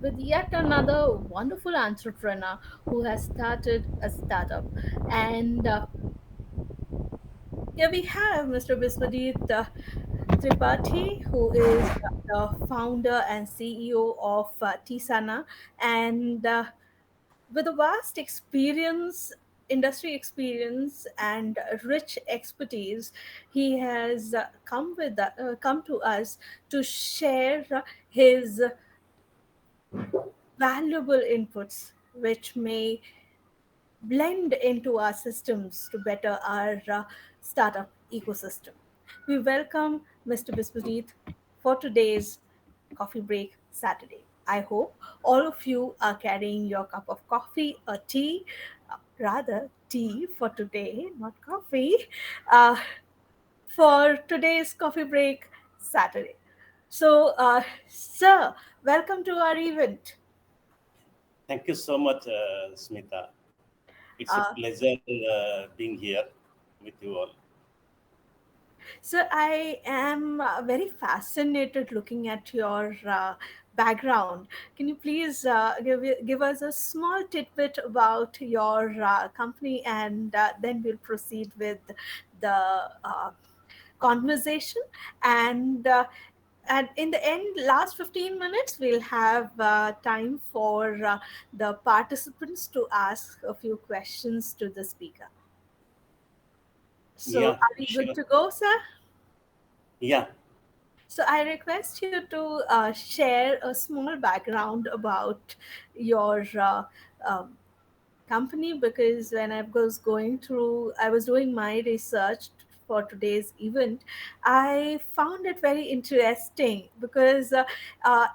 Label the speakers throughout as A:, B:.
A: with yet another wonderful entrepreneur who has started a startup. And here we have Mr. Biswajit Tripathy, who is the founder and CEO of Teasana, and with a vast experience, industry experience, and rich expertise, he has come to us to share his valuable inputs, which may blend into our systems to better our startup ecosystem. We welcome Mr. Biswajit for today's Coffee Break Saturday. I hope all of you are carrying your cup of coffee or tea, rather, tea for today, not coffee, uh, for today's Coffee Break Saturday. So, sir, welcome to our event.
B: Thank you so much, Smita. It's a
A: Uh,
B: pleasure being here with you all.
A: So I am very fascinated looking at your background. Can you please give us a small tidbit about your company, and then we'll proceed with the conversation. And in the end, last 15 minutes, we'll have time for the participants to ask a few questions to the speaker. So
B: Yeah,
A: are we good
B: sure.
A: to go, sir?
B: Yeah,
A: So I request you to share a small background about your company, because when I was doing my research for today's event, I found it very interesting because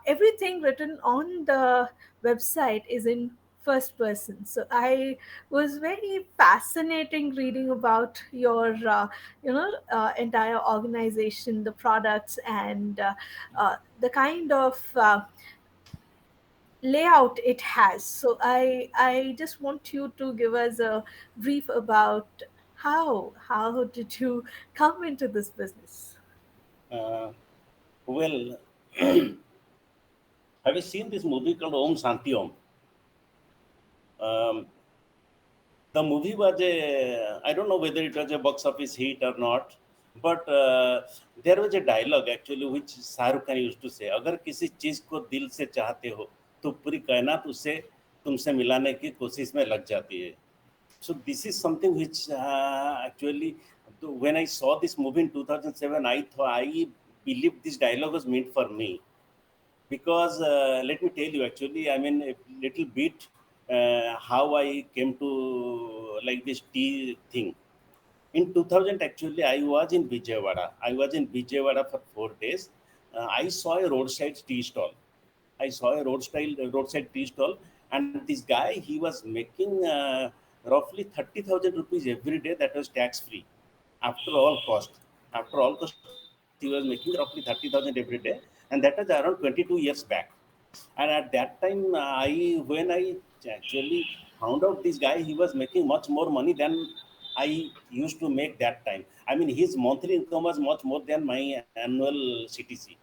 A: everything written on the website is in first person. So I was very fascinating reading about your entire organization, the products, and the kind of layout it has. So I just want you to give us a brief about how did you come into this business.
B: uh, well, have you seen this movie called Om Shanti Om? Um, the movie was I don't know whether it was a box office hit or not, but there was a dialogue actually which Shahrukh Khan used to say, अगर किसी चीज को दिल से चाहते हो तो पूरी कायनात उसे तुमसे मिलाने की कोशिश में लग जाती है. So this is something which actually, when I saw this movie in 2007, I believed this dialogue was meant for me, because let me tell you, actually, I mean, a little bit how I came to like this tea thing. In 2000, actually, I was in Vijayawada. I was in Vijayawada for 4 days. I saw a roadside tea stall. I saw a roadside tea stall, and this guy, he was making roughly 30,000 rupees every day. That was tax free, after all cost. After all cost, he was making roughly 30,000 every day, and that was around 22 years back. And at that time, when I actually found out this guy, he was making much more money than I used to make that time. I mean, his monthly income was much more than my annual CTC.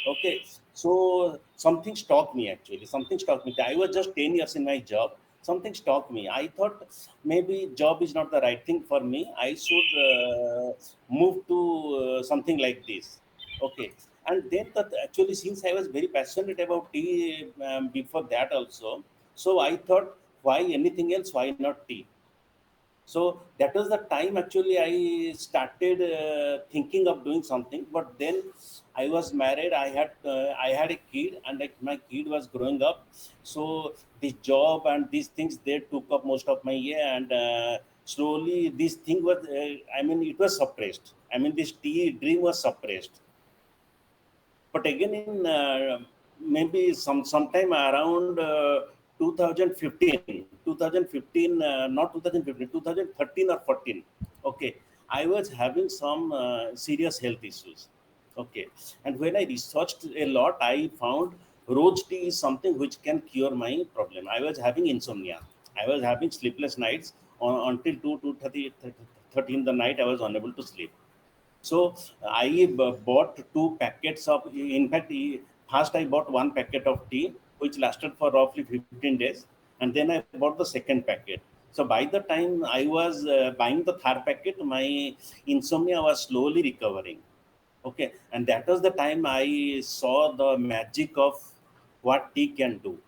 B: Okay, so something stopped me actually. Something stopped me. I was just 10 years in my job. Something stopped me. I thought maybe job is not the right thing for me. I should move to something like this. Okay, and then that actually, since I was very passionate about tea before that also, so I thought, why anything else? Why not tea? So that was the time actually I started thinking of doing something. But then I was married. I had a kid, and like my kid was growing up. So this job and these things, they took up most of my year, and slowly this thing was. I mean, it was suppressed. I mean, this tea dream was suppressed. But again, in maybe sometime around 2015, 2015, not 2015, 2013 or 14. Okay, I was having some serious health issues. Okay, and when I researched a lot, I found rose tea is something which can cure my problem. I was having insomnia. I was having sleepless nights until 2:30 in the night. I was unable to sleep. So I bought two packets of. In fact, first I bought one packet of tea. which lasted for roughly 15 days. And then I bought the second packet. So by the time I was buying the third packet, my insomnia was slowly recovering. Okay, and that was the time I saw the magic of what tea can do.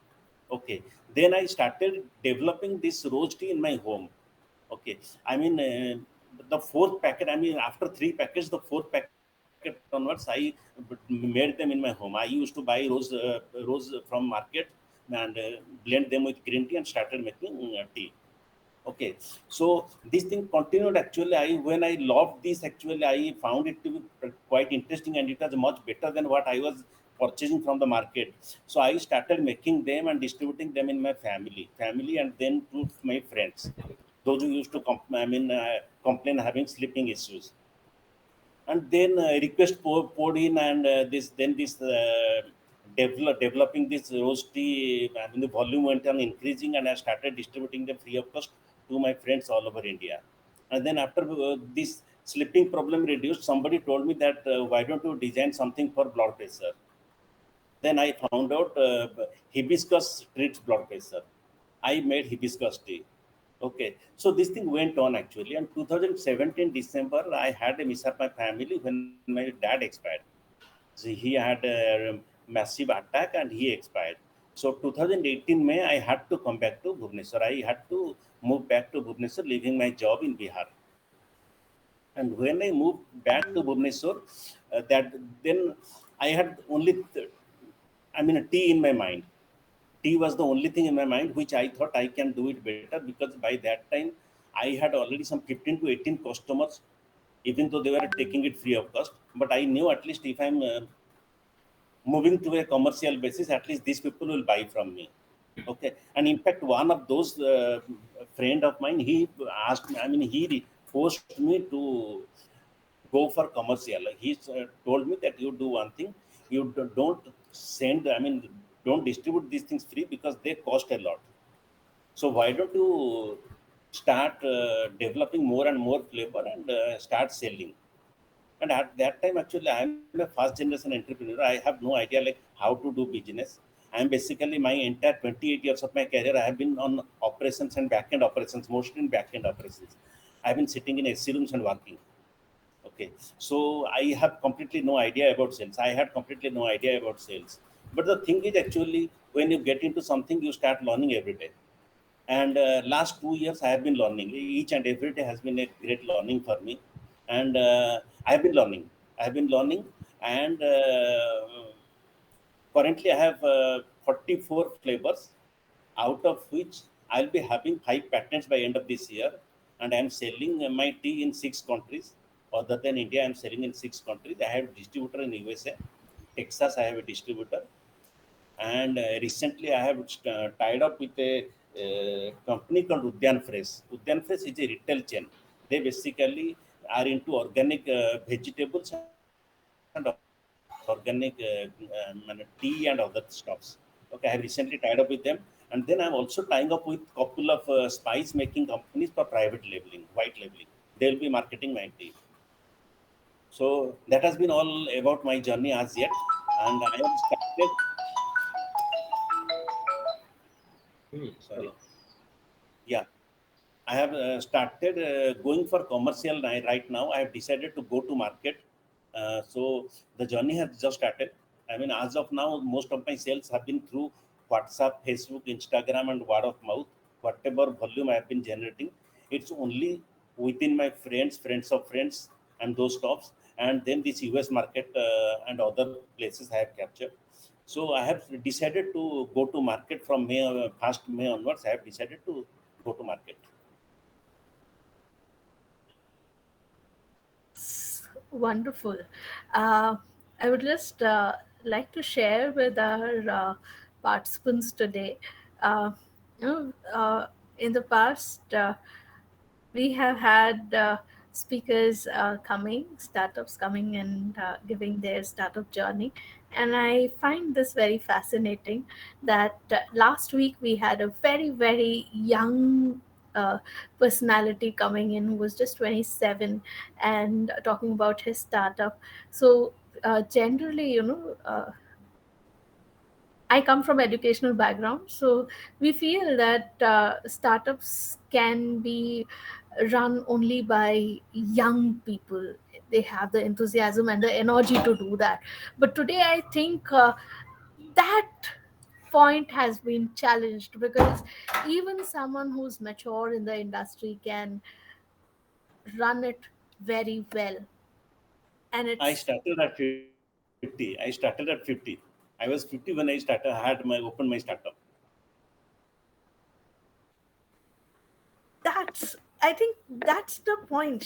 B: Okay, then I started developing this rose tea in my home. Okay, I mean, the fourth packet, I mean, after three packets, the fourth packet onwards, I made them in my home. I used to buy rose from market and blend them with green tea and started making tea. Okay, so this thing continued. Actually, I when I loved this, actually I found it to be quite interesting, and it was much better than what I was purchasing from the market. So I started making them and distributing them in my family, and then to my friends, those who used to complain having sleeping issues. And then request poured in, and developing this rose tea. I mean, the volume went on increasing, and I started distributing them free of cost to my friends all over India. And then after this sleeping problem reduced, somebody told me that why don't you design something for blood pressure? Then I found out hibiscus treats blood pressure. I made hibiscus tea. Okay, so this thing went on actually. And 2017 December, I had a miss of my family when my dad expired. So he had a massive attack and he expired. So 2018 May, I had to come back to Bhubaneswar. I had to move back to Bhubaneswar, leaving my job in Bihar. And when I moved back to Bhubaneswar, that then I had only, tea in my mind. Tea was the only thing in my mind which I thought I can do it better, because by that time I had already some 15 to 18 customers, even though they were taking it free of cost. But I knew at least if I'm moving to a commercial basis, at least these people will buy from me. Okay, and in fact, one of those friend of mine, he asked me, he forced me to go for commercial. Like he told me that you do one thing, you don't send, don't distribute these things free because they cost a lot. So why don't you start developing more and more flavor and start selling? And at that time, actually, I am a first generation entrepreneur. I have no idea like how to do business. I am basically my entire 28 years of my career, I have been on operations and back-end operations, mostly in back-end operations. I've been sitting in AC rooms and working. Okay, so I have completely no idea about sales. I had completely no idea about sales. But the thing is, actually, when you get into something, you start learning every day. And last 2 years, I have been learning. Each and every day has been a great learning for me. And I have been learning. I have been learning, and currently I have 44 flavors, out of which I'll be having 5 patents by end of this year. And I'm selling my tea in 6 countries. Other than India, I'm selling in 6 countries. I have a distributor in USA, Texas. I have a distributor, and recently I have tied up with a company called Udyan Fresh. Udyan Fresh is a retail chain. They basically are into organic vegetables and organic tea and other stuffs. Okay, I have recently tied up with them, and then I'm also tying up with couple of spice making companies for private labeling, white labeling. They will be marketing my tea. So that has been all about my journey as yet, and I have started. Sorry. Yeah, I have started going for commercial right now. I have decided to go to market. So the journey has just started. I mean, as of now, most of my sales have been through WhatsApp, Facebook, Instagram, and word of mouth. Whatever volume I have been generating, it's only within my friends of friends, and those stops. And then this US market and other places I have captured. So I have decided to go to market from May, 1st May onwards. I have decided to go to market.
A: That's wonderful. Uh, I would just like to share with our participants today. Uh, in the past, we have had speakers coming, startups coming and giving their startup journey. And I find this very fascinating that last week we had a very, very young uh, personality coming in who was just 27 and talking about his startup. So, generally, I come from educational background, so we feel that startups can be run only by young people. They have the enthusiasm and the energy to do that. But today, I think that point has been challenged, because even someone who's mature in the industry can run it very well, and
B: I
A: it's
B: started at 50. I started at 50. I was 50 when I started. I had my opened my startup.
A: that's I think that's the point.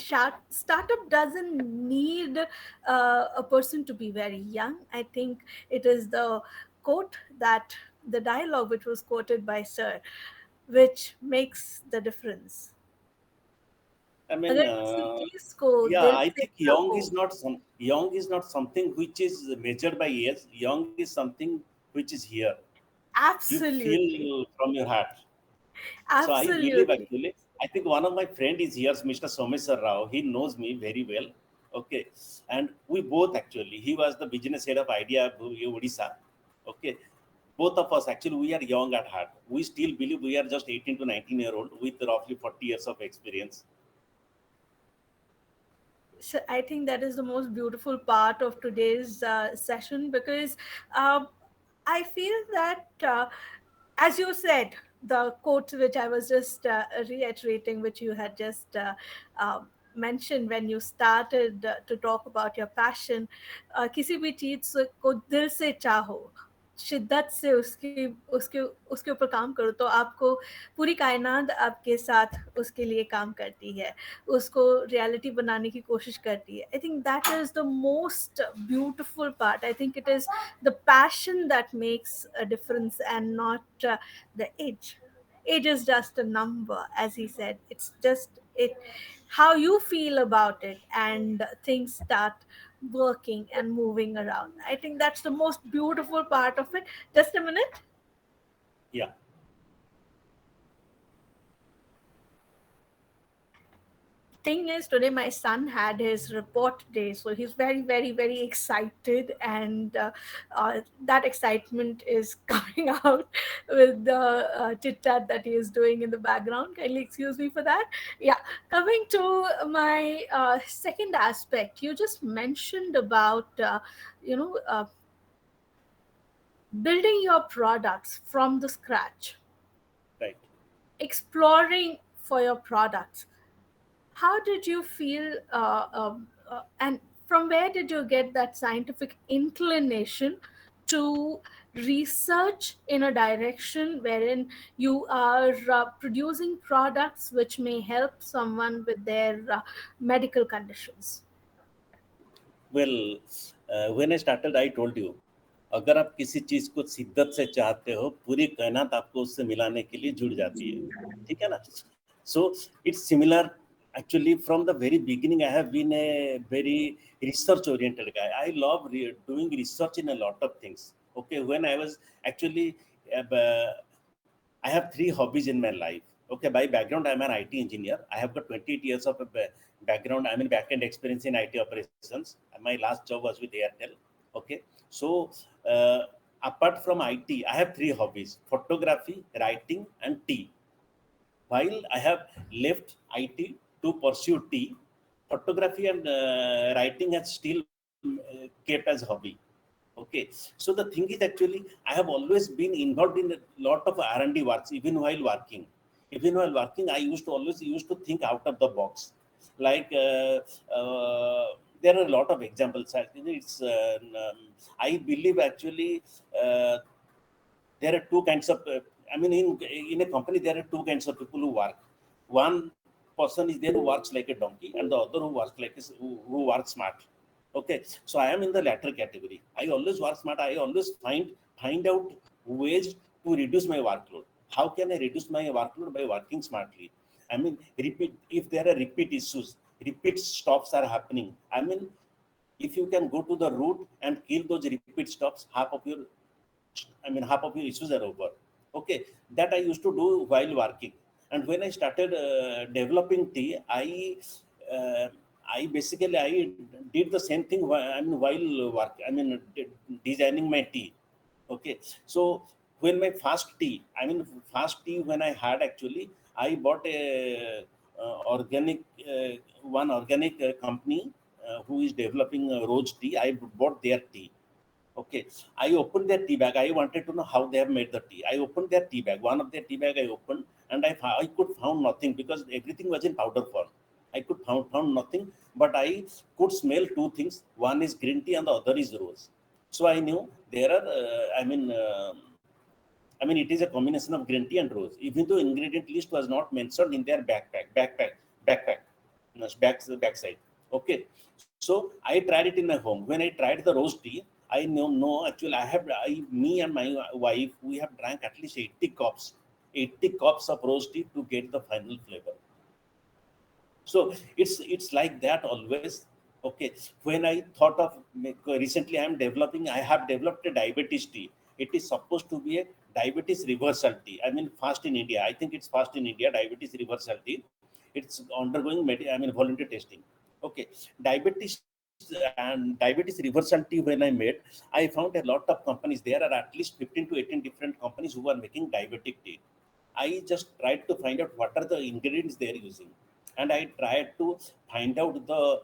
A: Startup doesn't need a person to be very young. I think it is the quote that the dialogue which was quoted by Sir, which makes the difference.
B: I mean,
A: अगर किसी चीज को
B: yeah,
A: दिल
B: I
A: से
B: think
A: चाहो,
B: young is not something which is measured by age. Young is something which is here. You
A: absolutely,
B: feel from your heart. So I believe
A: absolutely.
B: actually, I think one of my friend is here, Mr. Someswar Rao. He knows me very well. Okay, and we both actually. He was the business head of Idea Odisha. Okay, both of us actually we are young at heart. We still believe we are just 18 to 19-year-old with roughly 40 years of experience.
A: So I think that is the most beautiful part of today's session, because uh, I feel that, as you said, the quote which I was just reiterating, which you had just mentioned when you started to talk about your passion, किसी भी चीज को दिल से चाहो, शिद्दत से उसकी उसके उसके ऊपर काम करो, तो आपको पूरी कायनात आपके साथ उसके लिए काम करती है, उसको रियलिटी बनाने की कोशिश करती है. I think that is the most beautiful part. I think it is the passion that makes a difference and not the age is just a number, as he said. It's just it how you feel about it, and things start working and moving around. I think that's the most beautiful part of it. Just a minute.
B: Yeah.
A: Thing is, today my son had his report day, so he's very, very, very excited, and that excitement is coming out with the chit chat that he is doing in the background. Kindly excuse me for that. Yeah, coming to my second aspect, you just mentioned about you know building your products from the scratch,
B: Right.
A: exploring for your products. How did you feel, and from where did you get that scientific inclination to research in a direction wherein you are producing products which may help someone with their medical conditions?
B: Well when I started I told you अगर आप किसी चीज को शिद्दत से चाहते हो पूरी कायनात आपको उससे मिलाने के लिए जुड़ जाती है ठीक है ना so it's similar actually from the very beginning I have been a very research oriented guy. I love doing research in a lot of things. Okay, when I was actually uh, I have three hobbies in my life. Okay, by background, I'm an IT engineer. I have got 28 years of a background. I'm in back-end experience in IT operations. My last job was with Airtel. Okay, so apart from IT, I have three hobbies: photography, writing, and tea. While I have left IT to pursue tea, photography and writing has still kept as hobby. Okay, so the thing is actually I have always been involved in a lot of R&D works even while working. Even while working, I used to think out of the box. Like there are a lot of examples. I think I believe actually uh, there are two kinds of. I mean, in a company there are two kinds of people who work. One person is there who works like a donkey, and the other who works who works smart. Okay, so I am in the latter category. I always work smart. I always find out ways to reduce my workload. How can I reduce my workload by working smartly? I mean, repeat if there are repeat issues, repeat stops are happening. I mean, if you can go to the root and kill those repeat stops, half of your issues are over. Okay, that I used to do while working. And when I started developing tea, uh, I did the same thing. I mean, while work, I mean, designing my tea. Okay, so when my first tea, I mean first tea when I had, actually I bought a organic one organic company who is developing rose tea. I bought their tea. Okay, I opened their tea bag. I wanted to know how they have made the tea. I opened their tea bag, one of their tea bag I opened, and I could found nothing because everything was in powder form. I could found nothing, but I could smell two things. One is green tea and the other is rose. So I knew there are, I mean, it is a combination of green tea and rose. Even though ingredient list was not mentioned in their backpack, no, backside. Okay, so I tried it in my home. When I tried the rose tea, I know no. Actually, me and my wife, we have drank at least 80 cups of rose tea to get the final flavor. So it's like that always. Okay, when I thought of recently I am developing, I have developed a diabetes tea. It is supposed to be a diabetes reversal tea. I mean, fast in India, I think it's fast in India, diabetes reversal tea. It's undergoing I mean voluntary testing. Okay, diabetes and diabetes reversal tea, when I made, I found a lot of companies. There are at least 15 to 18 different companies who are making diabetic tea. I just tried to find out what are the ingredients they are using, and I tried to find out the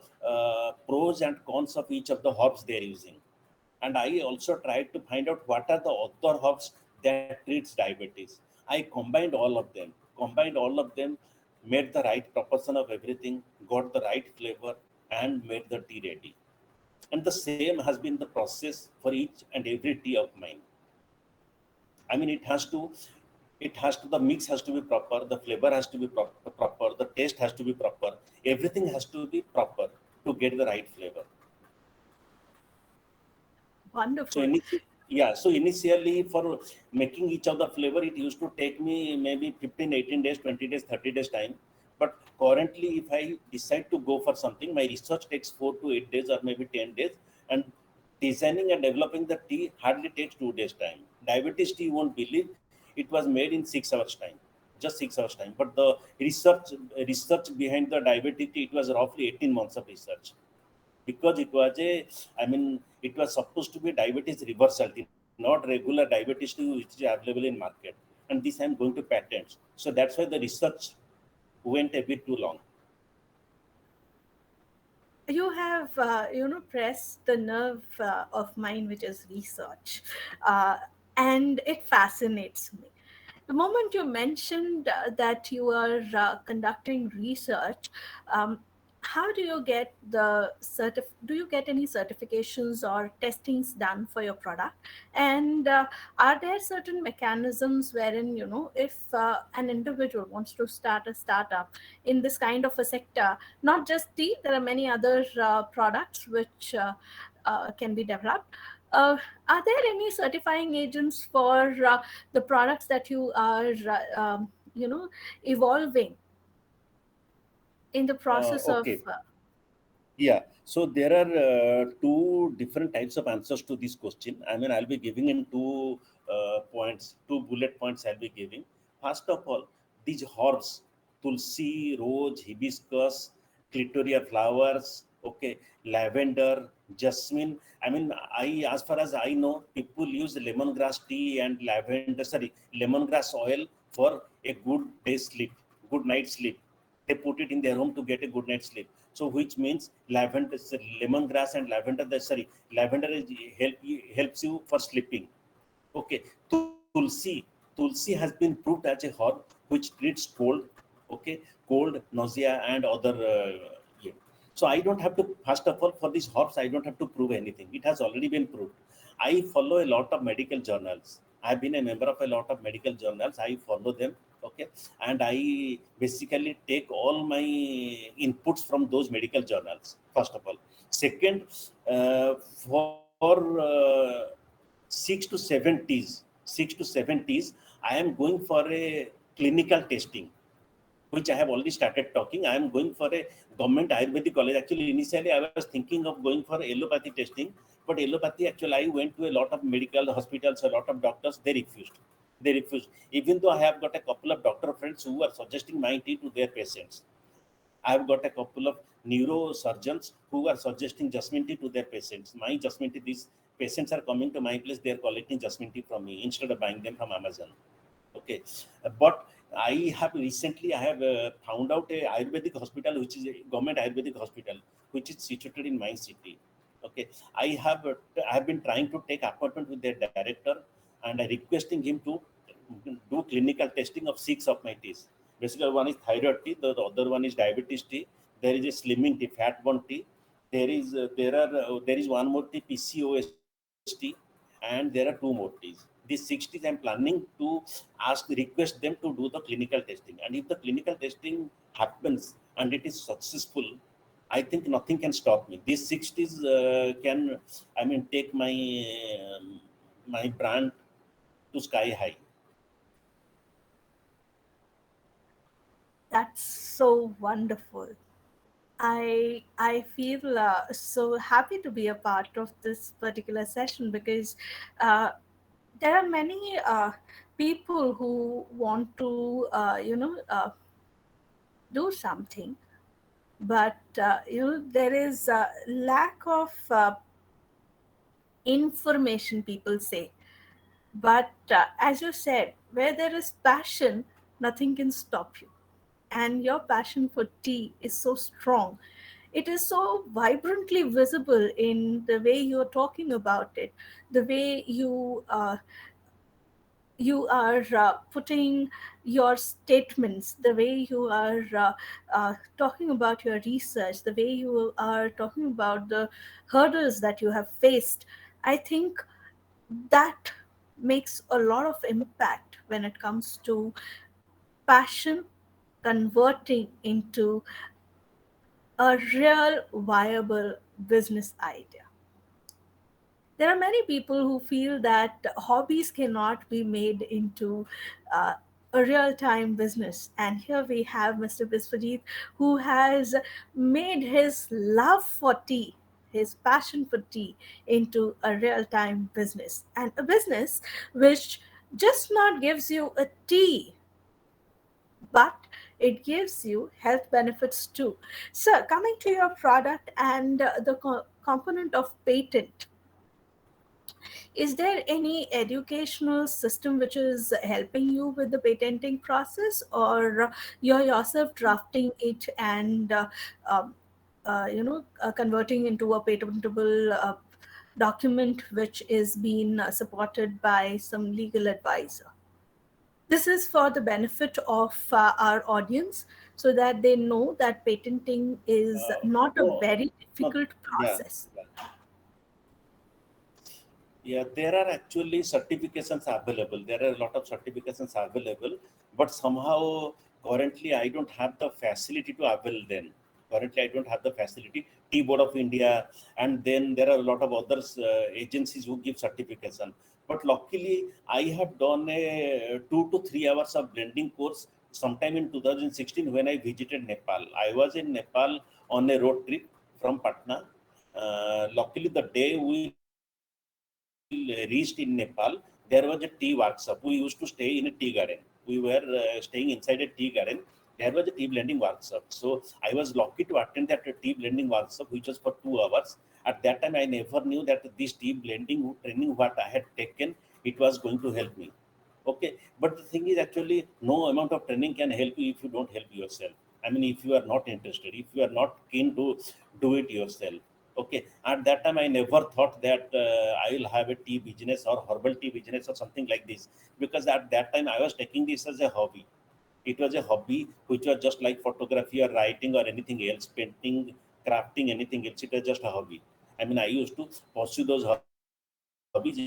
B: pros and cons of each of the herbs they are using, and I also tried to find out what are the other herbs that treats diabetes. I combined all of them, made the right proportion of everything, got the right flavor, and made the tea ready. And the same has been the process for each and every tea of mine. I mean, the mix has to be proper, the flavor has to be proper, the taste has to be proper, everything has to be proper to get the right flavor. So
A: Wonderful.
B: yeah, so initially for making each of the flavor, it used to take me maybe 15, 18 days, 20 days, 30 days time. But currently, if I decide to go for something, my research takes 4 to 8 days or maybe 10 days. And designing and developing the tea hardly takes 2 days time. Diabetes tea, you won't believe, it was made in 6 hours time, just 6 hours time. But the research behind the diabetic tea, it was roughly 18 months of research, because it was a, I mean, it was supposed to be diabetes reversal tea, not regular diabetes tea which is available in market. And this I'm going to patent. So that's why the research went a bit too long.
A: You have pressed the nerve of mine, which is research, and it fascinates me. The moment you mentioned that you are conducting research, um, how do you get do you get any certifications or testings done for your product? And are there certain mechanisms wherein, if an individual wants to start a startup in this kind of a sector, not just tea, there are many other products which can be developed. uh, are there any certifying agents for the products that you are evolving in the process of
B: Okay. Yeah, so there are two different types of answers to this question. I mean, I'll be giving in points, 2 bullet points I'll be giving. First of all, these herbs, tulsi, rose, hibiscus, clitoria flowers, okay, lavender, jasmine. I mean, as far as I know, people use lemongrass tea and lemongrass oil for a good day's sleep, good night's sleep. They put it in their home to get a good night's sleep. So which means lavender, lemongrass and lavender, lavender helps you for sleeping. Okay, tulsi has been proved as a herb which treats cold. Okay, cold, nausea, and other. Yeah. So I don't have to, first of all, for these herbs, I don't have to prove anything. It has already been proved. I follow a lot of medical journals. I've been a member of a lot of medical journals. I follow them. Okay, and I basically take all my inputs from those medical journals. First of all, second, for 6 to 7 Ts, I am going for a clinical testing, which I have already started talking. I am going for a government Ayurvedic college. Actually, initially I was thinking of going for allopathy testing, but allopathy, actually, I went to a lot of medical hospitals, a lot of doctors, they refused. They refused. Even though I have got a couple of doctor friends who are suggesting my tea to their patients. I have got a couple of neurosurgeons who are suggesting jasmine tea to their patients. My jasmine tea, these patients are coming to my place, they are collecting jasmine tea from me instead of buying them from Amazon. Okay. But I have found out a Ayurvedic hospital, which is a government Ayurvedic hospital, which is situated in my city. Okay. I have been trying to take appointment with their director, and I requesting him to do clinical testing of 6 of my teas. Basically, one is thyroid tea, the other one is diabetes tea. There is a slimming tea, fat burn tea. There is one more tea, PCOS tea, and there are 2 more teas. These 6 teas I'm planning to request them to do the clinical testing. And if the clinical testing happens and it is successful, I think nothing can stop me. These 6 teas can, I mean, take my brand to sky high.
A: That's so wonderful. I feel so happy to be a part of this particular session because uh, there are many people who want to do something, but there is a lack of information, people say. But as you said, where there is passion, nothing can stop you. And your passion for tea is so strong. It is so vibrantly visible in the way you're talking about it, the way you are putting your statements, the way you are talking about your research, the way you are talking about the hurdles that you have faced. I think that makes a lot of impact when it comes to passion converting into a real viable business idea. There are many people who feel that hobbies cannot be made into uh, a real time business. And here we have Mr. Biswajit, who has made his love for tea, his passion for tea, into a real time business. And a business which just not gives you a tea, but it gives you health benefits too. So, coming to your product and the component of patent, is there any educational system which is helping you with the patenting process, or you're yourself drafting it and um, converting into a patentable document which is being supported by some legal advisor? This is for the benefit of our audience so that they know that patenting is not a
B: No,
A: very
B: no,
A: difficult
B: yeah,
A: process.
B: yeah. Yeah, there are actually certifications available. There are a lot of certifications available, but somehow currently I don't have the facility to avail them. Currently, I don't have the facility. Tea Board of India, and then there are a lot of other agencies who give certification. But luckily, I have done a 2 to 3 hours of blending course sometime in 2016 when I visited Nepal. I was in Nepal on a road trip from Patna. Luckily, the day we reached in Nepal, there was a tea workshop. We used to stay in a tea garden. We were staying inside a tea garden. There was a tea blending workshop. So I was lucky to attend that tea blending workshop, which was for 2 hours. At that time, I never knew that this tea blending training, what I had taken, it was going to help me. Okay, but the thing is actually no amount of training can help you if you don't help yourself. I mean, if you are not interested, if you are not keen to do it yourself. Okay, at that time I never thought that I will have a tea business or herbal tea business or something like this, because at that time I was taking this as a hobby. It was a hobby which was just like photography or writing or anything else, painting, crafting, anything else. It was just a hobby. I mean, I used to pursue those hobbies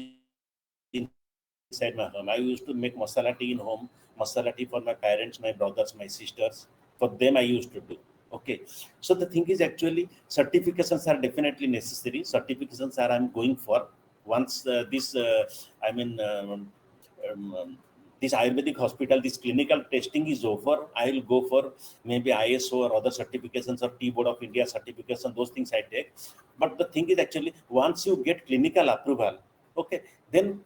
B: inside my home. I used to make masala tea in home, masala tea for my parents, my brothers, my sisters. For them, I used to do. Okay. So the thing is actually certifications are definitely necessary. Certifications are I'm going for. Once this Ayurvedic hospital, this clinical testing is over, I'll go for maybe ISO or other certifications or Tea Board of India certification, those things I take. But the thing is actually, once you get clinical approval, okay, then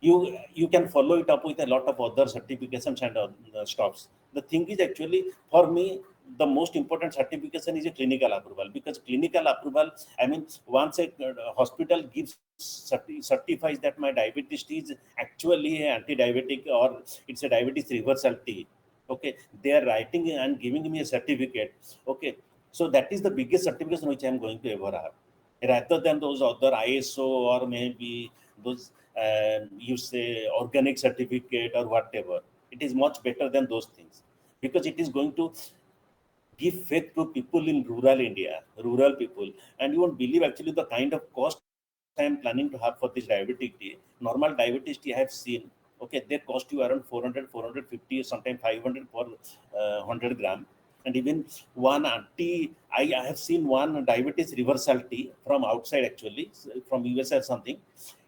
B: you can follow it up with a lot of other certifications and stops. The thing is actually, for me, the most important certification is a clinical approval, because clinical approval, I mean, once a hospital gives certifies that my diabetes is actually anti-diabetic or it's a diabetes reversal tea. Okay, they are writing and giving me a certificate. Okay, so that is the biggest certification which I am going to ever have, rather than those other ISO or maybe those you say organic certificate or whatever. It is much better than those things, because it is going to give faith to people in rural India, rural people. And you won't believe actually the kind of cost I am planning to have for this diabetic tea. Normal diabetes tea I have seen, okay, they cost you around 400, 450, sometimes 500 per 100 gram. And even one tea, I have seen one diabetes reversal tea from outside actually, from USA or something.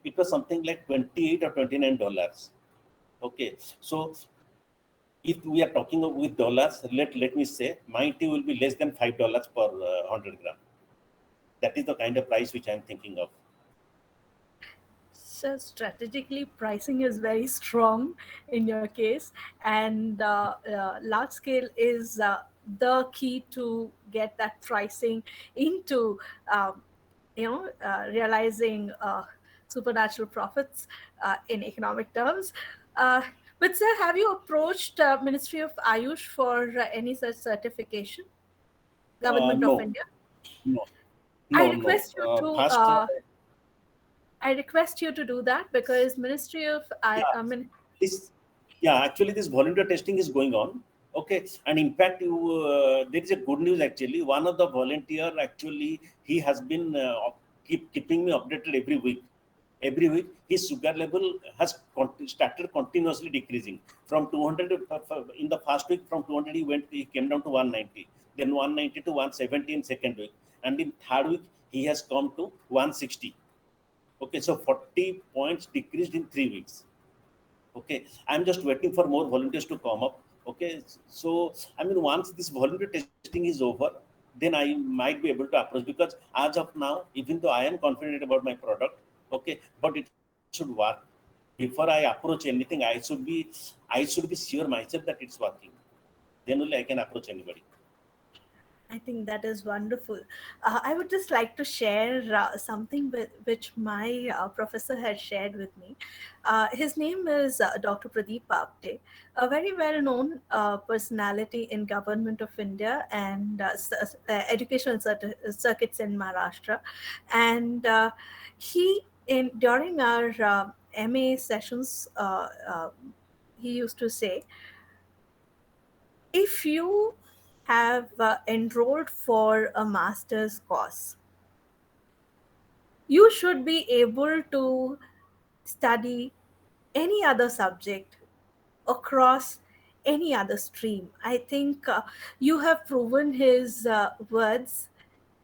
B: It was something like 28 or $29. Okay, so if we are talking with dollars, let me say my tea will be less than $5 per 100 gram. That is the kind of price which I am thinking of.
A: So strategically, pricing is very strong in your case, and large scale is the key to get that pricing into, um, realizing supernatural profits in economic terms. Uh, but sir, have you approached Ministry of Ayush for any such certification? Government of
B: No,
A: India.
B: no,
A: I
B: no, no.
A: request you to
B: First,
A: I request you to do that because Ministry of
B: yeah,
A: I mean,
B: this, yeah, actually, this volunteer testing is going on. Okay, and in fact, there is a good news actually. One of the volunteer actually he has been keeping me updated every week. Every week, his sugar level has started continuously decreasing from 200 in the first week. From 200, he came down to 190, then 190 to 170 in second week, and in third week he has come to 160. Okay, so 40 points decreased in 3 weeks. Okay, I'm just waiting for more volunteers to come up. Okay, so I mean, once this volunteer testing is over, then I might be able to approach, because as of now, even though I am confident about my product, okay, but it should work. Before I approach anything, I should be sure myself that it's working. Then only I can approach anybody.
A: I think that is wonderful. I would just like to share something which my professor had shared with me. His name is Dr. Pradeep Apte, a very well-known personality in Government of India and educational circuits in Maharashtra. And he, in during our MA sessions, he used to say, if you have enrolled for a master's course, you should be able to study any other subject across any other stream. I think you have proven his words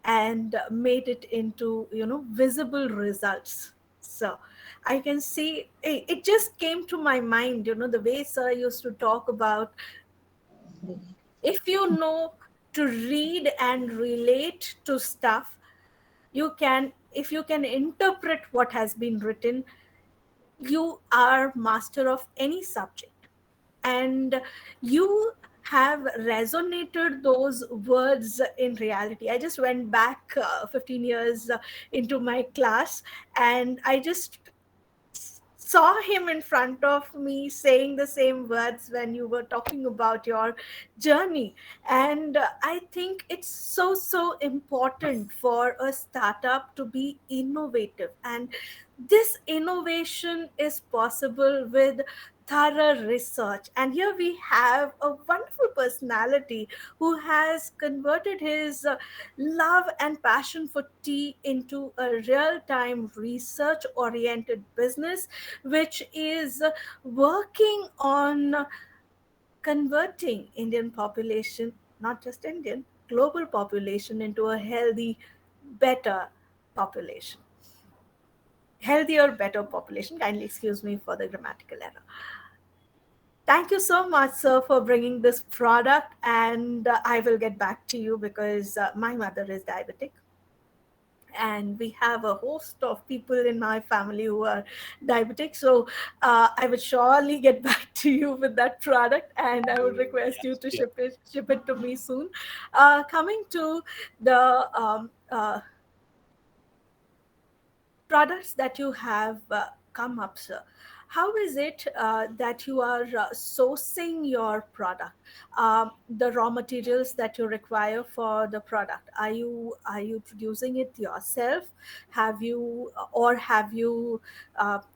A: and made it into visible results. So I can see it just came to my mind, the way sir used to talk about, if you know to read and relate to stuff, you can, if you can interpret what has been written, you are master of any subject. And you have resonated those words in reality. I just went back 15 years into my class, and I just saw him in front of me saying the same words when you were talking about your journey. And I think it's so important for a startup to be innovative, and this innovation is possible with thorough research. And here we have a wonderful personality who has converted his love and passion for tea into a real time research oriented business, which is working on converting Indian population, not just Indian, global population, into a healthy, better population. Healthier, better population. Kindly excuse me for the grammatical error. Thank you so much, sir, for bringing this product. And I will get back to you because my mother is diabetic. And we have a host of people in my family who are diabetic. So I would surely get back to you with that product, and I would request you
B: Yes,
A: to
B: sure.
A: ship it to me soon. Coming to the products that you have come up, sir. How is it that you are sourcing your product, the raw materials that you require for the product? Are you producing it yourself? Have you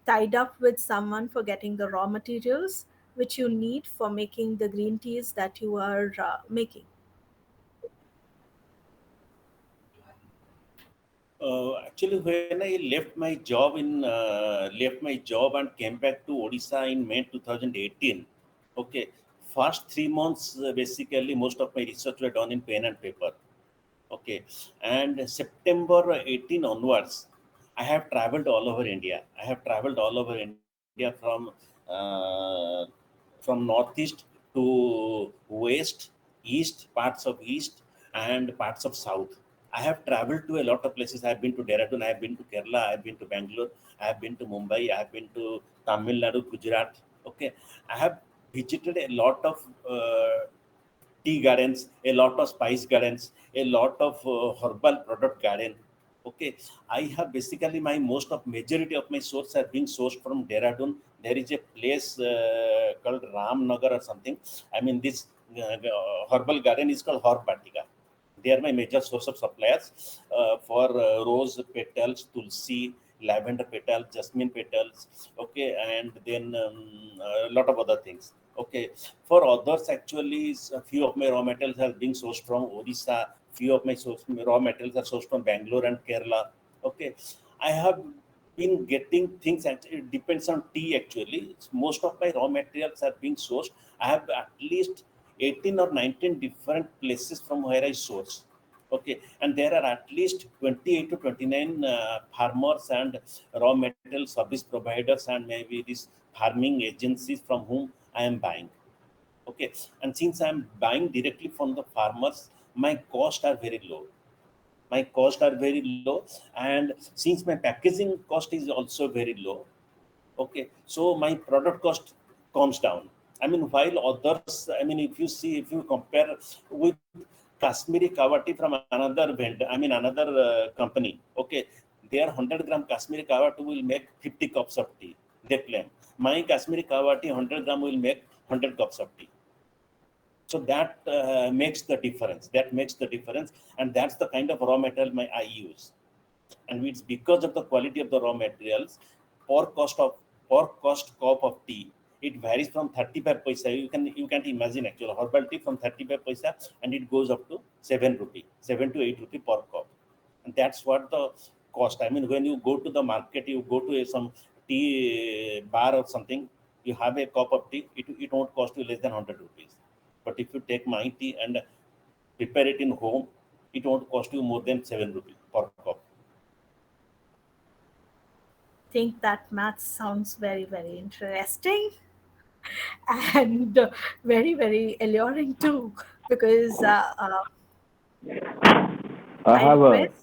A: tied up with someone for getting the raw materials which you need for making the green teas that you are making?
B: Actually, when I left my job and came back to Odisha in May 2018. Okay, first 3 months basically most of my research were done in pen and paper. Okay, and September 18 onwards, I have traveled all over India. I have traveled all over India uh, from northeast to west, east, parts of east, and parts of south. I have traveled to a lot of places. I have been to Dehradun, I have been to Kerala, I have been to Bangalore, I have been to Mumbai, I have been to Tamil Nadu, Gujarat. Okay, I have visited a lot of tea gardens, a lot of spice gardens, a lot of herbal product garden. Okay, I have basically my most of majority of my source are being sourced from Dehradun. There is a place called Ramnagar or something. I mean, this herbal garden is called Herb Batika. They are my major source of suppliers for rose petals, tulsi, lavender petals, jasmine petals. Okay, and then a lot of other things. Okay, for others, actually, a few of my raw materials are being sourced from Odisha. Few of my raw materials are sourced from Bangalore and Kerala. Okay, I have been getting things. It depends on tea. Actually, most of my raw materials are being sourced. I have at least 18 or 19 different places from where I source. Okay, and there are at least 28 to 29 farmers and raw material service providers and maybe these farming agencies from whom I am buying. Okay, and since I am buying directly from the farmers, my costs are very low. My costs are very low, and since my packaging cost is also very low, okay, so my product cost comes down. I mean, while others, I mean, if you see, if you compare with Kashmiri Kawati from another vendor, I mean, another company, okay, their 100-gram Kashmiri Kawati will make 50 cups of tea, they claim. My Kashmiri Kawati 100 gram will make 100 cups of tea. So that makes the difference. That makes the difference, and that's the kind of raw material I use. And it's because of the quality of the raw materials. Per cost of per cost cup of tea, it varies from 35 paisa. You can't imagine actually herbal tea from 35 paisa, and it goes up to 7 rupee, 7 to 8 rupee per cup. And that's what the cost. I mean, when you go to the market, you go to some tea bar or something, you have a cup of tea, it won't cost you less than 100 rupees. But if you take my tea and prepare it in home, it won't cost you more than 7 rupees per cup.
A: Think that math sounds very, very interesting and very, very alluring too, because
C: I
A: I
C: have a
A: request,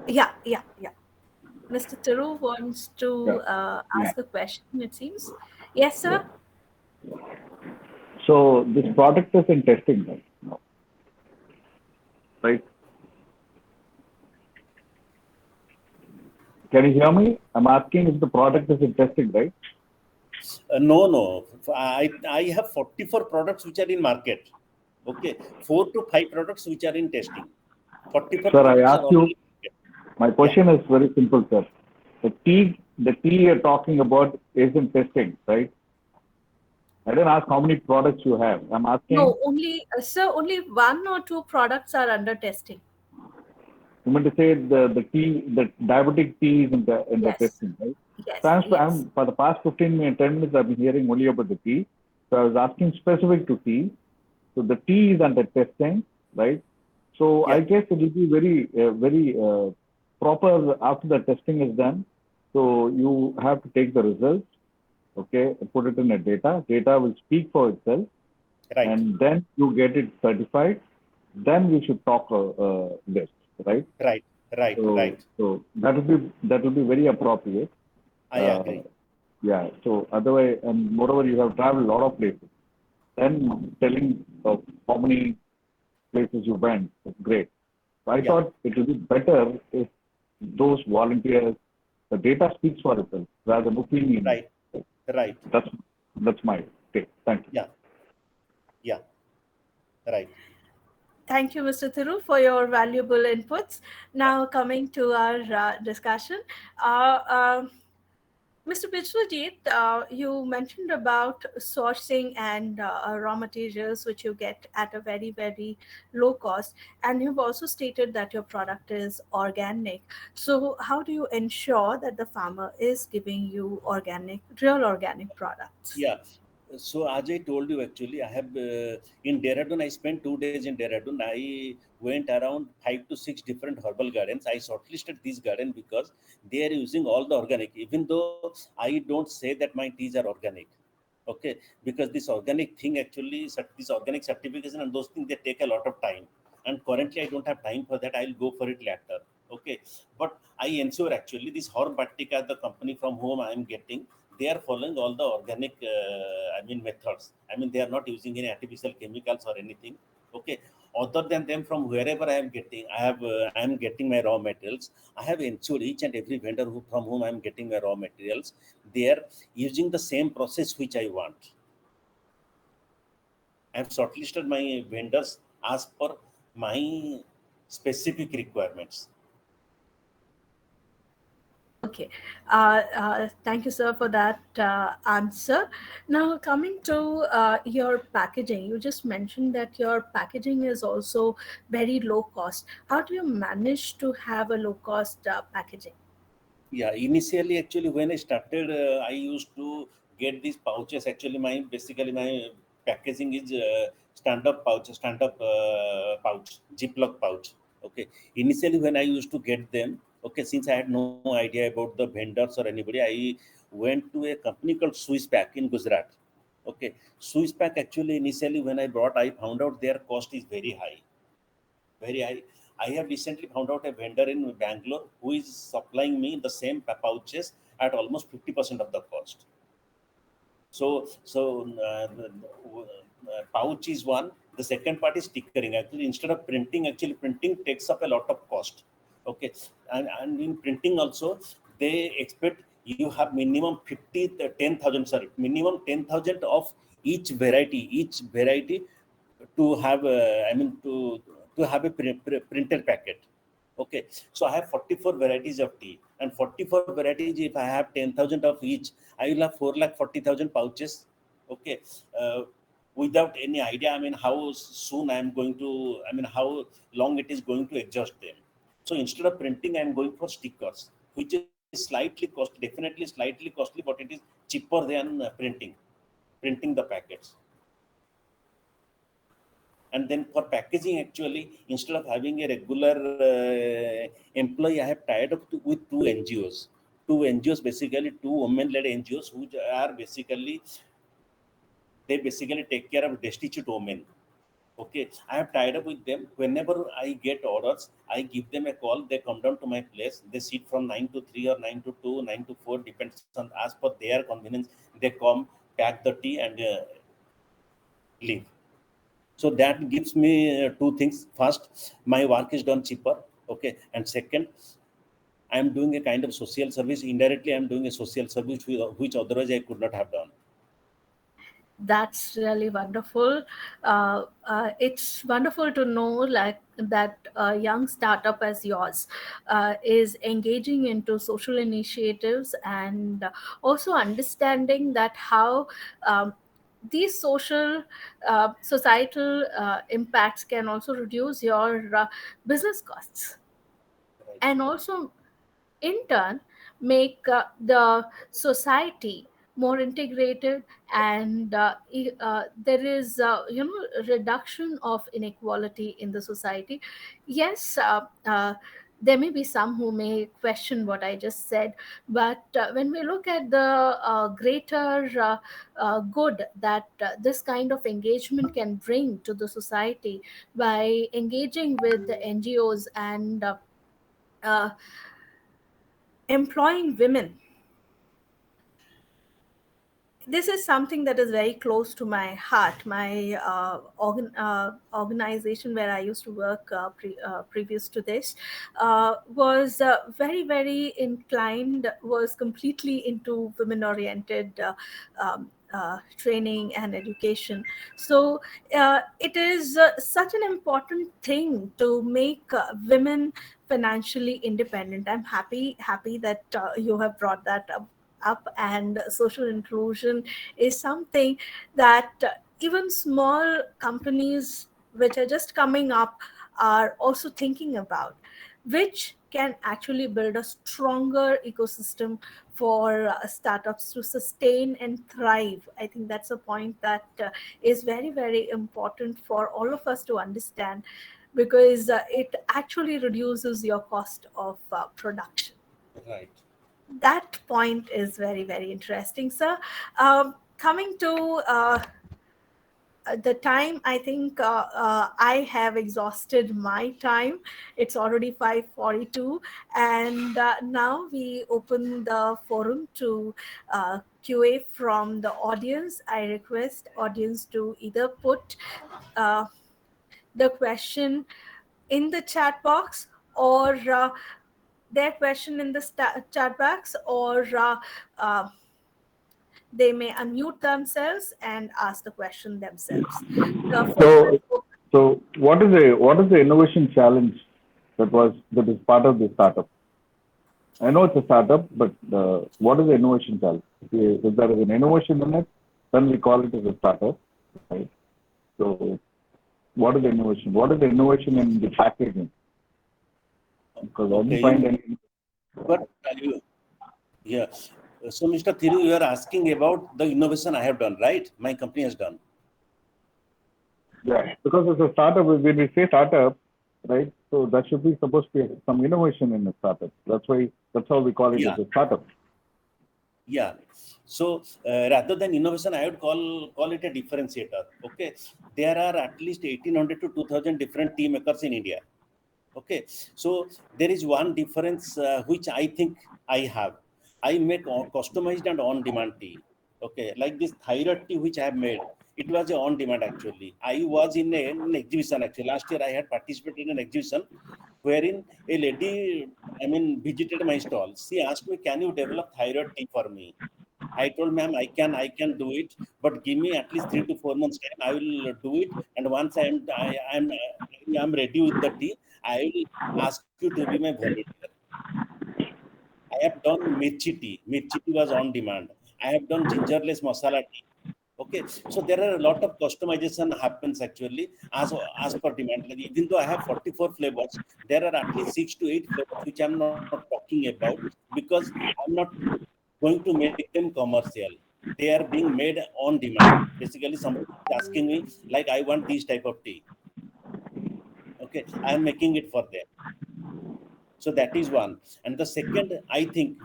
A: yeah, yeah, yeah. Mr. Tiru wants
C: yeah,
A: to
C: yeah.
A: ask a question, it seems. Yes,
C: Yeah.
A: sir.
C: So this product is in testing right now, right? Can you hear me? I'm asking if the product is in testing, right?
B: No, no. I have 44 products which are in market. Okay, 4 to 5 products which are in testing. 44
C: Sir, I
B: products are
C: asked you.
B: already in market.
C: My
B: Yeah.
C: question is very simple, sir. The tea you're talking about is in testing, right? I didn't ask how many products you have. I'm asking,
A: No, only, sir, only one or two products are under testing.
C: you meant to say the diabetic tea is in the
A: Yes,
C: testing, right? So
A: yes, yes.
C: for the past 15 minutes, 10 minutes, I've been hearing only about the tea. So I was asking specific to tea. So the tea is under testing, right? So I
B: Yeah.
C: guess it will be very proper after the testing is done. So you have to take the results, okay, and put it in a data. Data will speak for itself,
B: Right.
C: and then you get it certified. Then we should talk this, right?
B: Right. Right.
C: So
B: Right.
C: so that will be very appropriate.
B: I
C: Uh,
B: agree.
C: Yeah. So otherwise, and moreover, you have traveled a lot of places. Then telling how many places you went was great. So I
B: Yeah,
C: thought it would be better if those volunteers, the data speaks for itself rather than opinion.
B: right, right.
C: That's that's my take. Thank you.
B: Yeah, yeah, right.
A: Thank you, Mr. Thiru, for your valuable inputs. Now, coming to our discussion, uh, um Mr. Biswajit, you mentioned about sourcing and raw materials which you get at a very, very low cost, and you've also stated that your product is organic. So, how do you ensure that the farmer is giving you real organic products?
B: Yeah. So as I told you, actually, I have in Dehradun. I spent 2 days in Dehradun. I went around 5 to 6 different herbal gardens. I shortlisted this garden because they are using all the organic. Even though I don't say that my teas are organic, okay, because this organic thing actually, this organic certification and those things, they take a lot of time. And currently, I don't have time for that. I'll go for it later. Okay, but I ensure actually this Horn Bactica, the company from whom I am getting, they are following all the organic methods. I mean, they are not using any artificial chemicals or anything. Okay, other than them, from wherever I am getting, I am getting my raw materials. I have ensured each and every vendor from whom I am getting my raw materials, they are using the same process which I want. I have shortlisted my vendors as per my specific requirements.
A: Okay. Thank you, sir, for that answer. Now, coming to your packaging, you just mentioned that your packaging is also very low cost. How do you manage to have a low cost packaging?
B: Yeah, initially, actually, when I started, I used to get these pouches. Actually, my packaging is stand-up pouch, Ziploc pouch. Okay. Initially, when I used to get them, okay, since I had no idea about the vendors or anybody, I went to a company called Swiss Pack in Gujarat. Okay, Swiss Pack, actually, initially when I brought, I found out their cost is very high, very high. I have recently found out a vendor in Bangalore who is supplying me the same pouches at almost 50% of the cost. Pouch is one. The second part is stickering. Actually, instead of printing, actually printing takes up a lot of cost. Okay, and in printing also, they expect you have minimum 10,000. Sorry, minimum 10,000 of each variety to have. To have a printer packet. Okay, so I have 44 varieties of tea, and 44 varieties. If I have 10,000 of each, I will have 4,40,000 pouches. Okay, uh, without any idea. I mean, how soon I am going to. I mean, how long it is going to exhaust them. So instead of printing, I am going for stickers, which is definitely slightly costly, but it is cheaper than printing the packets. And then for packaging, actually, instead of having a regular employee, I have tied up with two ngos basically, two women-led ngos, which are basically, they basically take care of destitute women. Okay, I have tied up with them. Whenever I get orders, I give them a call. They come down to my place. They sit from 9 to 3 or 9 to 2, 9 to 4, depends on as per their convenience. They come, pack the tea, and leave. So that gives me two things. First, my work is done cheaper. Okay, and second, I am doing a kind of social service. Indirectly, I am doing a social service which otherwise I could not have done.
A: That's really wonderful. It's wonderful to know like that a young startup as yours is engaging into social initiatives and also understanding that how these social societal impacts can also reduce your business costs
B: Right.
A: and also in turn make the society more integrated and there is reduction of inequality in the society. Yes, there may be some who may question what I just said, but when we look at the greater good that this kind of engagement can bring to the society by engaging with the ngos and uh, employing women this is something that is very close to my heart. My organization where I used to work previous to this was very, very inclined, was completely into women oriented training and education. So it is such an important thing to make women financially independent. I'm happy that you have brought that up, and social inclusion is something that even small companies which are just coming up are also thinking about, which can actually build a stronger ecosystem for startups to sustain and thrive. I think that's a point that is very, very important for all of us to understand, because it actually reduces your cost of production.
B: Right.
A: That point is very, very interesting, sir. Coming to the time, I think I have exhausted my time. It's already 5:42, and now we open the forum to QA from the audience. I request audience to either put uh, the question in the chat box, or their question in the chat box, or uh, they may unmute themselves and ask the question themselves. The forum is
C: So,
A: open.
C: what is the innovation challenge that is part of the startup? I know it's a startup, but what is the innovation challenge? If there is an innovation in it, then we call it as a startup, right? So, what is the innovation? What is the innovation in the packaging? Because I didn't
B: Okay,
C: find any.
B: but you, yeah. So, Mr. Thiru, you are asking about the innovation I have done, right? My company has done.
C: Yeah, because it's a startup. When we say startup, right? So that should be supposed to be some innovation in a startup. That's how we call it as
B: Yeah,
C: a startup.
B: yeah. So rather than innovation, I would call it a differentiator. Okay, there are at least 1,800 to 2,000 different tea makers in India. Okay, so there is one difference which I think I have. I make customized and on-demand tea. Okay, like this thyroid tea which I have made, it was a on-demand actually. I was in an exhibition actually. Last year I had participated in an exhibition wherein a lady, I mean, visited my stall. She asked me, "Can you develop thyroid tea for me?" I told ma'am, I can do it, but give me at least 3 to 4 months time. I will do it, and once I am ready with the tea, I will ask you to be my volunteer. I have done mirchi tea. Mirchi tea was on demand. I have done gingerless masala tea. Okay, so there are a lot of customization happens actually as per demand. Like even though I have 44 flavors, there are at least 6 to 8 flavors which I'm not talking about because I'm not going to make them commercial. They are being made on demand. Basically, somebody is asking me like, I want this type of tea. Okay, I am making it for them. So that is one. And the second, I think,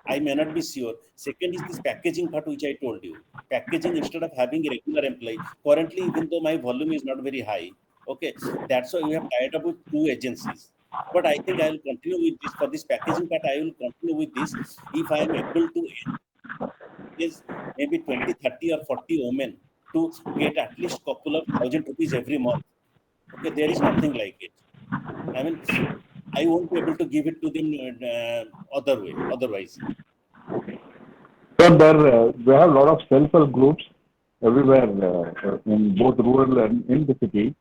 B: I may not be sure. Second is this packaging part, which I told you. Packaging, instead of having a regular employee, currently, even though my volume is not very high, okay, that's why we have tied up with 2 agencies. But I think I will continue with this. For this packaging part, I will continue with this. If I am able to engage maybe 20, 30, or 40 women to get at least couple of thousand rupees every month. Okay, there is nothing like it. I mean, I won't be able to give it to them other way. Otherwise,
C: So we have a lot of self-help groups everywhere in both rural and in the city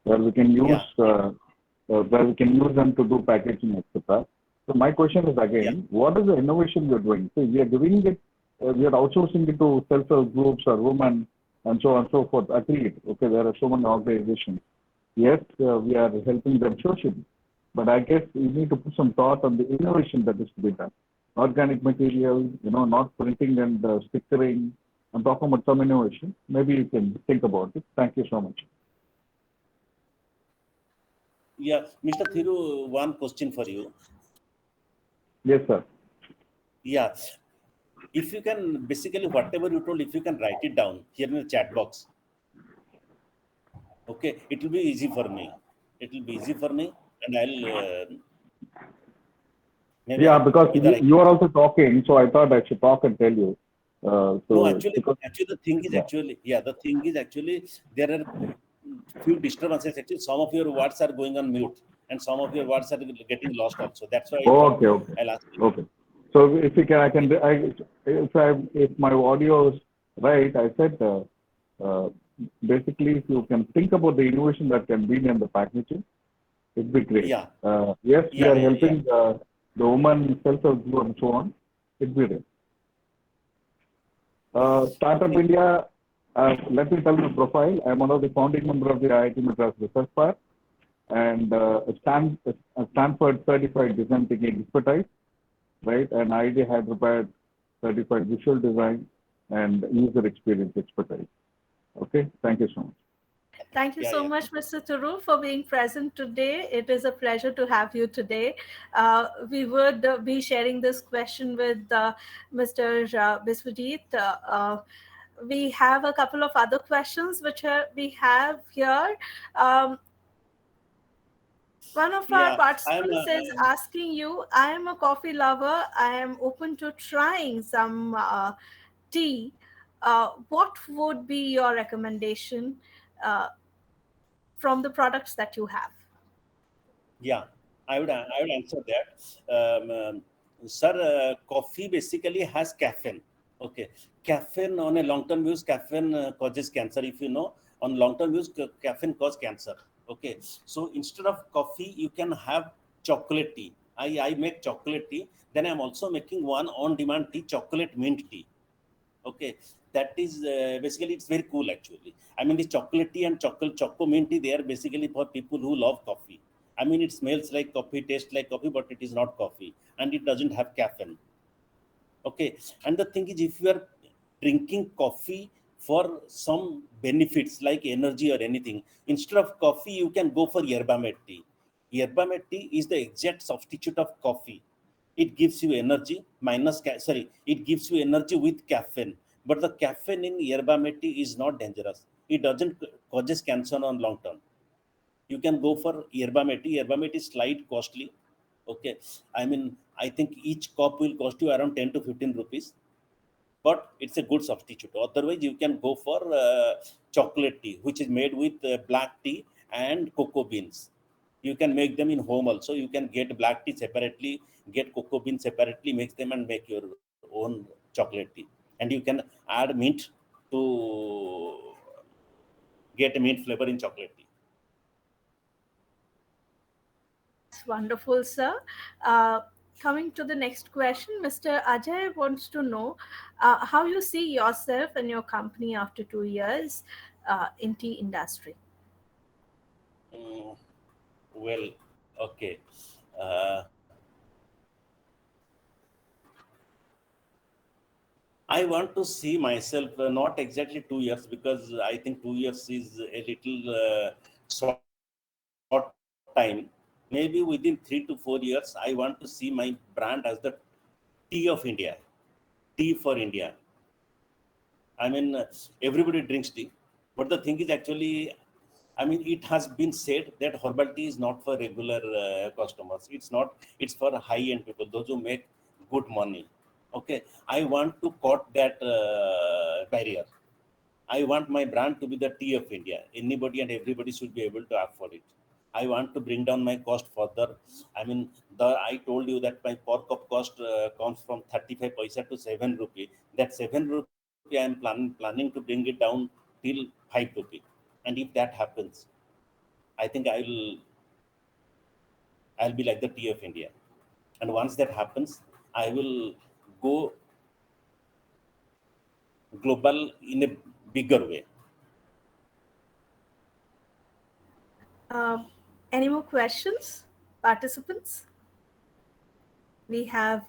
C: where we can use
B: yeah,
C: them to do packaging, etc. So my question is
B: yeah.
C: again, what is the innovation you're doing? So we are doing it, we are outsourcing it to self-help groups or women and so on and so forth. Agreed. Okay, there are so many organizations. Yes, we are helping them socially, but I guess we need to put some thought on the innovation that is to be done. Organic material, not printing and stickering. I'm talking about some innovation. Maybe you can think about it. Thank you so much.
B: Yeah, Mr. Thiru, one question for you.
C: Yes, sir.
B: Yeah, if you can, basically, whatever you told, if you can write it down here in the chat box, okay, it will be easy for me. It will be easy for me, and I'll maybe
C: Yeah, because
B: either I
C: you are also talking, so I thought I should talk and tell you.
B: No,
C: So because
B: actually, the thing is
C: yeah.
B: actually, yeah, the thing is actually there are few disturbances. Actually, some of your words are going on mute, and some of your words are getting lost also. That's why I thought
C: Okay, okay,
B: I'll ask you.
C: okay. So if you can, I
B: Okay.
C: can, if my audio is right, I said, uh, basically, if you can think about the innovation that can be in the packaging, it'd be great.
B: Yeah,
C: Yes, we
B: yeah,
C: are
B: yeah, yeah,
C: helping the woman self-help group and so on. It'd be great. Startup
B: okay,
C: India, let me tell you the profile. I'm one of the founding members of the IIT Madras Research Park and a Stanford certified design thinking expertise, right? And IIT Hyderabad certified visual design and user experience expertise. Okay, thank you so much.
A: Thank you
B: yeah,
A: so
B: yeah,
A: much, Mr. Turu, for being present today. It is a pleasure to have you today. We would be sharing this question with Mr. Biswajit. We have a couple of other questions which we have here. Um, One of our
B: yeah. I'm
A: participants is asking you, I am a coffee lover. I am open to trying some tea. What would be your recommendation uh, from the products that you have?
B: Yeah, I would answer that. Sir, coffee basically has caffeine. Okay, caffeine on a long-term use, caffeine causes cancer. If you know, on long-term use, caffeine cause cancer. Okay, so instead of coffee, you can have chocolate tea. I make chocolate tea. Then I'm also making one on-demand tea, chocolate mint tea. Okay, that is basically it's very cool actually. I mean, the chocolate tea and choco mint tea, they are basically for people who love coffee. I mean, it smells like coffee, tastes like coffee, but it is not coffee, and it doesn't have caffeine. Okay, and the thing is, if you are drinking coffee for some benefits like energy or anything, instead of coffee you can go for yerba mate tea. Yerba mate tea is the exact substitute of coffee. It gives you energy sorry, it gives you energy with caffeine, but the caffeine in yerba mate tea is not dangerous. It doesn't causes cancer on long term. You can go for yerba mate. Yerba mate is slight costly. Okay, I mean, I think each cup will cost you around 10 to 15 rupees, but it's a good substitute. Otherwise you can go for chocolate tea, which is made with black tea and cocoa beans. You can make them in home also. You can get black tea separately, get cocoa beans separately, mix them and make your own chocolate tea. And you can add mint to get a mint flavor in chocolate tea.
A: That's wonderful, sir. Uh, Coming to the next question, Mr. Ajay wants to know how you see yourself and your company after 2 years in tea industry.
B: Mm, well, okay. Uh, I want to see myself not exactly 2 years, because I think 2 years is a little short time. Maybe within 3 to 4 years, I want to see my brand as the tea of India, tea for India. I mean, everybody drinks tea, but the thing is actually, I mean, it has been said that herbal tea is not for regular customers. It's not. It's for high-end people, those who make good money. Okay, I want to cut that barrier. I want my brand to be the tea of India. Anybody and everybody should be able to afford it. I want to bring down my cost further. I mean, I told you that my per cup cost comes from 35 paisa to 7 rupee. That 7 rupee I am planning to bring it down till 5 rupee. And if that happens, I think I'll be like the tea of India. And once that happens, I will go global in a bigger way.
A: Um, any more questions, participants? We have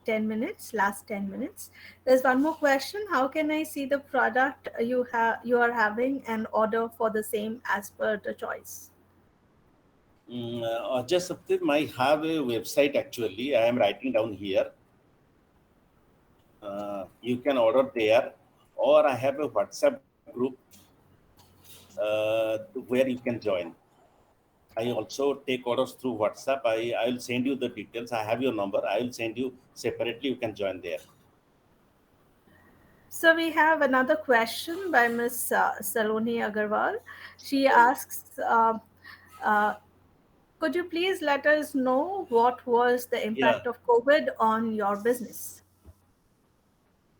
A: 10 minutes, last 10 minutes. There's one more question. How can I see the product you are having and order for the same as per the choice?
B: Just Saptim, I have a website actually. I am writing down here. You can order there, or I have a WhatsApp group where you can join. I also take orders through WhatsApp. I'll send you the details. I have your number. I will send you separately. You can join there.
A: So we have another question by Miss Saloni Agarwal. She asks, uh, could you please let us know what was the
B: Yeah.
A: impact of COVID on your business?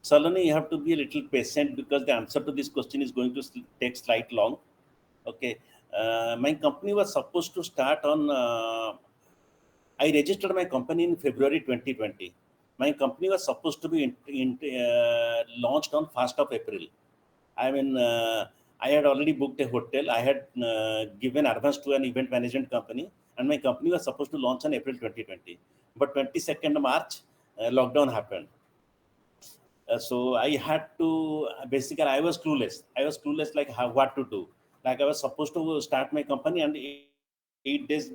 B: Saloni, you have to be a little patient because the answer to this question is going to take slight long. Okay. My company was supposed to start on. I registered my company in February 2020. My company was supposed to be launched on 1st of April. I mean, I had already booked a hotel. I had given advance to an event management company, and my company was supposed to launch on April 2020. But 22nd March, lockdown happened. So I had to basically I was clueless. I was clueless like how what to do. Like I was supposed to start my company, and 8 days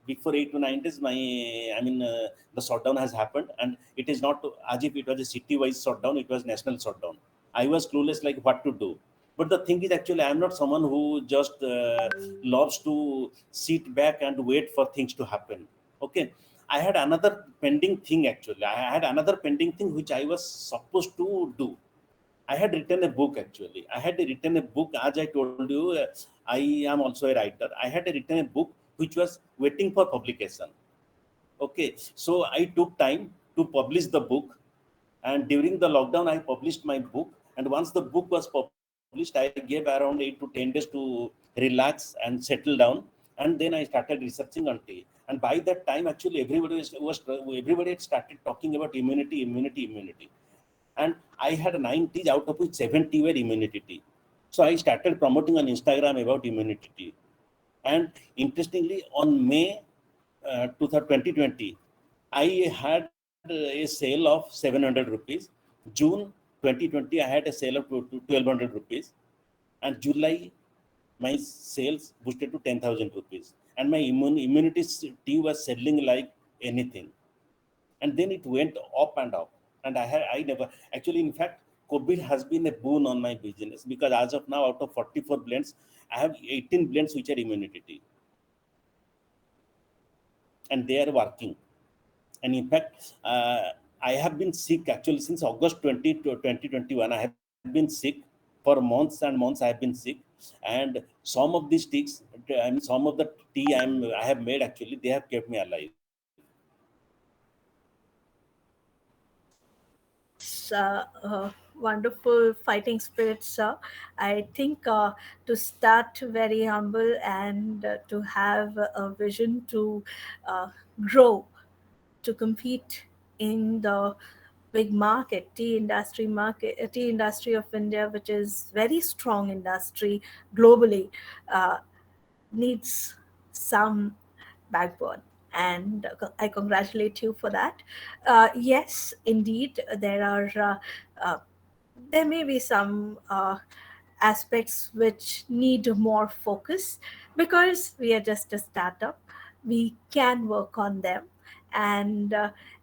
B: before 8 to 9 days, the shutdown has happened, and it is not as if it was a city-wise shutdown. It was national shutdown. I was clueless like what to do. But the thing is, actually, I am not someone who just loves to sit back and wait for things to happen. Okay, I had another pending thing actually. I had another pending thing which I was supposed to do. I had written a book actually. I had written a book, as I told you, I am also a writer. I had written a book which was waiting for publication. Okay, so I took time to publish the book, and during the lockdown, I published my book. And once the book was published, I gave around 8 to 10 days to relax and settle down. And then I started researching on tea. And by that time, actually, everybody had started talking about immunity, immunity, immunity. And I had 9 teas, out of which 70 were immunity tea. So I started promoting on Instagram about immunity tea. And interestingly, on May 2020, I had a sale of 700 rupees. June 2020, I had a sale of 1200 rupees. And July, my sales boosted to 10,000 rupees. And my immunity tea was selling like anything. And then it went up and up. And I never, actually, in fact, COVID has been a boon on my business because as of now, out of 44 blends, I have 18 blends which are immunity tea, and they are working. And in fact, I have been sick actually since August 20 to 2021. I have been sick for months and months. I have been sick, and some of these teas, some of the tea I have made actually, they have kept me alive.
A: That's wonderful fighting spirit, sir. I think to start very humble and to have a vision to grow, to compete in the big market, tea industry of India, which is very strong industry globally, uh, needs some backbone. And I congratulate you for that. Yes, indeed, uh, there may be some aspects which need more focus because we are just a startup. We can work on them. And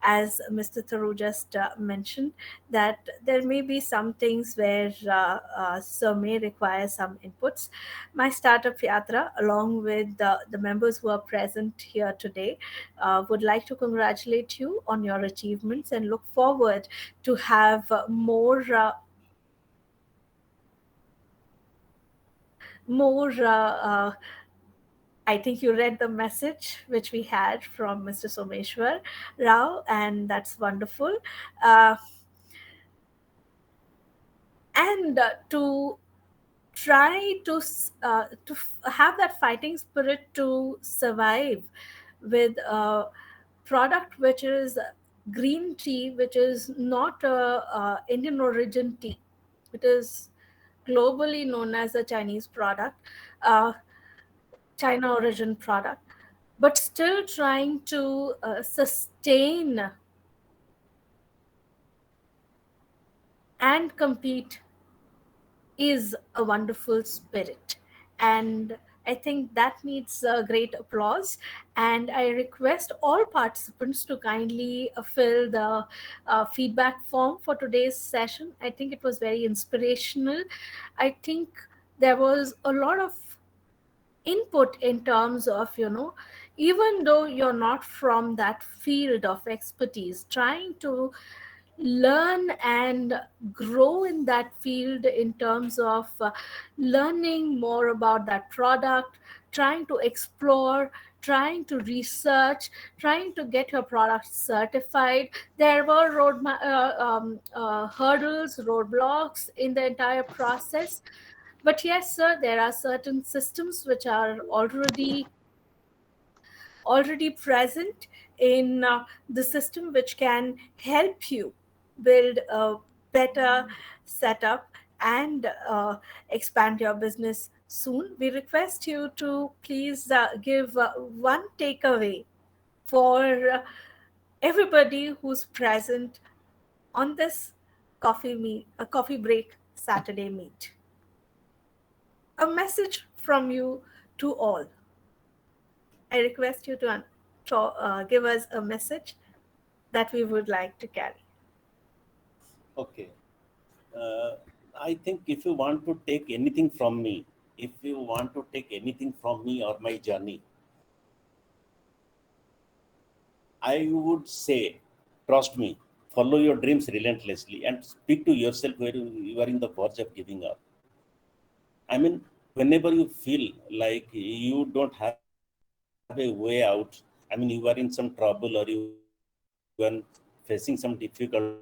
A: as Mr. Tharu just mentioned, that there may be some things where Sir may require some inputs. My startup Yatra, along with the members who are present here today, would like to congratulate you on your achievements and look forward to have more. I think you read the message which we had from Mr. Someshwar Rao, and that's wonderful. Uh, and to try to have that fighting spirit to survive with a product which is green tea, which is not a Indian origin tea. It is globally known as a Chinese product, uh, China origin product, but still trying to sustain and compete is a wonderful spirit. And I think that needs great applause. And I request all participants to kindly fill the feedback form for today's session. I think it was very inspirational. I think there was a lot of input in terms of, even though you're not from that field of expertise, trying to learn and grow in that field in terms of learning more about that product, trying to explore, trying to research, trying to get your product certified. There were hurdles, roadblocks in the entire process. But yes, sir, there are certain systems which are already present in the system which can help you build a better setup and expand your business soon. We request you to please give one takeaway for everybody who's present on this coffee break Saturday meet. A message from you to all. I request you give us a message that we would like to carry.
B: Okay. Uh, I think if you want to take anything from me, if you want to take anything from me or my journey, I would say, trust me, follow your dreams relentlessly and speak to yourself where you are in the verge of giving up. I mean, whenever you feel like you don't have a way out, I mean, you are in some trouble or you are facing some difficulty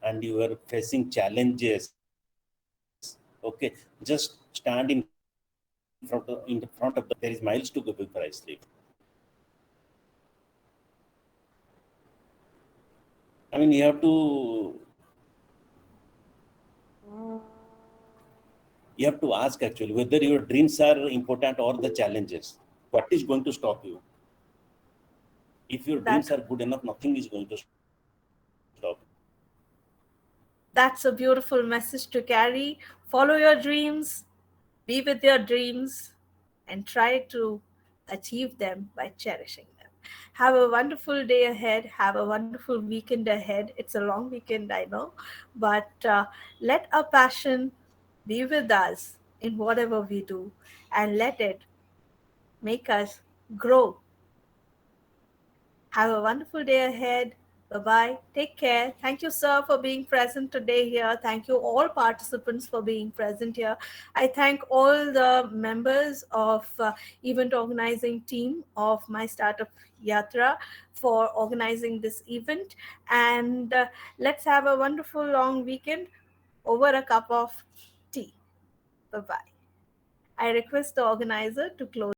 B: and you are facing challenges, okay, just stand in front of the mirror. There is miles to go before I sleep. I mean, you have to ask actually whether your dreams are important or the challenges. What is going to stop you? If your dreams
A: That
B: are good enough, nothing is going to stop you.
A: that's a beautiful message to carry. Follow your dreams, be with your dreams, and try to achieve them by cherishing them. Have a wonderful day ahead. Have a wonderful weekend ahead. It's a long weekend, I know, but let our passion be with us in whatever we do, and let it make us grow. Have a wonderful day ahead. Bye bye. Take care. Thank you, sir, for being present today here. Thank you, all participants, for being present here. I thank all the members of event organizing team of my startup Yatra for organizing this event. And let's have a wonderful long weekend over a cup of tea. Bye bye. I request the organizer to close.